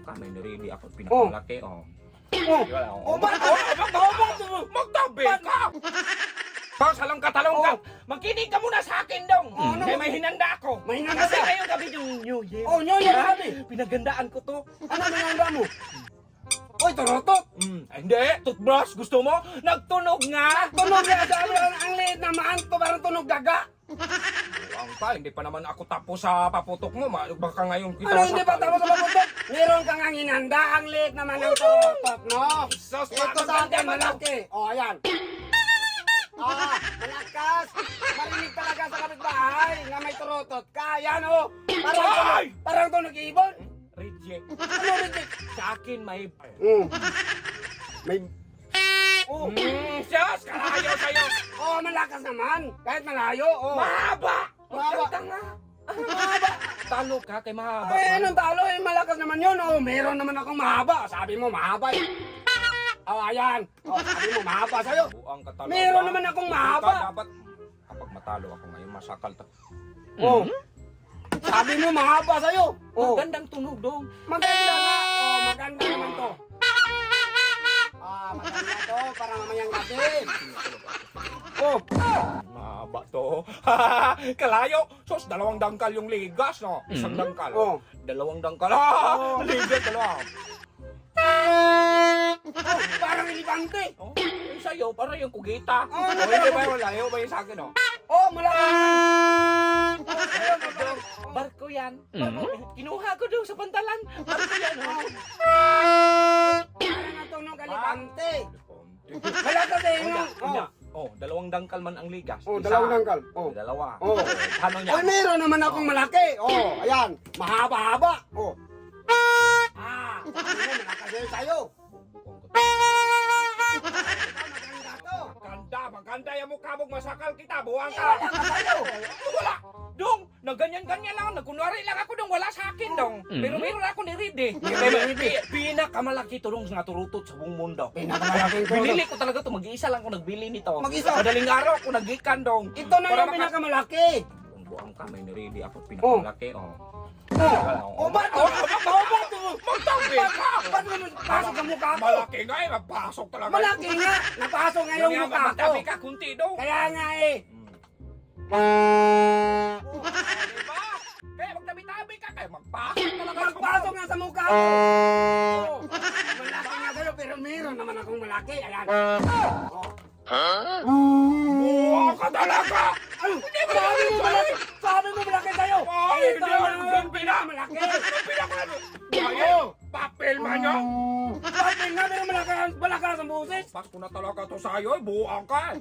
buang ka, may nirili ako pinakamalaki, oh. Oh, Magtabi ka! Salong ka, talong ka! Magkinig ka muna sa akin dong! Kaya may hinanda ako! May hinanda Kasi ka? ngayong gabi yung New Year! Oh, New Year gabi! Pinagandaan ko to! Ano nanganda mo? Oy, turotot! Hindi! Toothbrush! Gusto mo? Nagtunog nga! Tunog na sa ang liit naman, to parang tunog daga. Ang pa, hindi pa naman ako tapos sa paputok mo. Baka ngayon kita... Ano hindi pa tapos sa paputok? Meron kang ang hinanda, ang liit naman ng turotot, no? Sus, Ito sa akin, malaki. Oh, ayan. Ah, malakas. Marinig talaga sa kapitbahay nga may turotot ka. Yan, oh. Parang tunog ibon. Reject. Ano reject? Sa akin may... May... Oh. Sus! Kalayo sa'yo! Oh, malakas naman. Kahit malayo, oh. Mahaba! Mahaba. Tanga! Mahaba! Talo ka kay mahaba. Ay, anong talo? Eh, malakas naman yun. Oh, meron naman akong mahaba. Sabi mo, mahaba eh. Oh, ayan. Oh, sabi mo, mahaba sa'yo. Buang ka talaga. Meron naman akong mahaba. Dapat, kapag matalo ako ngayon, masakal ta. Oh. Sabi mo, mahaba sa'yo. Oh. Magandang tunog dong. Maganda nga. Oh, maganda naman to. Ah, maganda to. Para mamayang gabi. Oh. Mahaba to. Kalayo. Sus, 2 dangkal yung ligas, no? Isang dangkal. Oh. 2 dangkal. Ligas, 2. Oh, parang elegante. Oh, yung sa'yo, parang yung kugita. Oh, Hindi ba yung layo ba yung sa akin, no? Oh, malakas. Barko yan. Kinuha ko doon sa pantalan. Barko yan, oh. Parang ang tunog elegante. Malakas eh, no? Oh, 2 dangkal man ang ligas. Oh, Isa. 2 dangkal. Oh. 2. Oh. Ano niya? Oy, meron naman akong malaki. Oh, ayan. Mahaba-haba. Oh. Ah, sabi mo, malakas yun sa'yo. Maganda to. Maganda yung mukha mong masakal kita. Buwang ka. Wala ka sa'yo. Wala. Dong, nagganyan-ganyan lang. Nagkunwari lang ako dong. Wala sa akin dong. Pero meron ako ni Reed eh. Pinakamalaki to dong nga turutot sa buong mundo. Pinakamalaking turutot. Binili ko talaga to. Mag-iisa lang ako nagbili nito. Mag-isa? Madaling araw ako nagikan dong. Ito na yung pinakamalaki. Buwang ka. May nirili ako pinakamalaki. Oh. Oh, ba't? Magtabi ka! Ba't mo pasok ang mukha ko? Malaki nga eh, magpasok talaga. Malaki nga. Napasok nga yung mukha ko. Magtabi ka, kunti daw. Kaya nga eh. Diba? Kaya magtabi-tabi ka, kaya magpasok talaga. Magpasok nga sa mukha ko. Malaki nga sa'yo, pero meron naman akong malaki. Ayan. Buwang ka talaga! Ano? Sabi mo malaki! Sabi mo malaki sa'yo! Ay, hindi ako nang malaki! Ayo! Papel man nyo! Sabi nga, pero malaki ang buses! Pasko na talaga to sa'yo, buwang ka!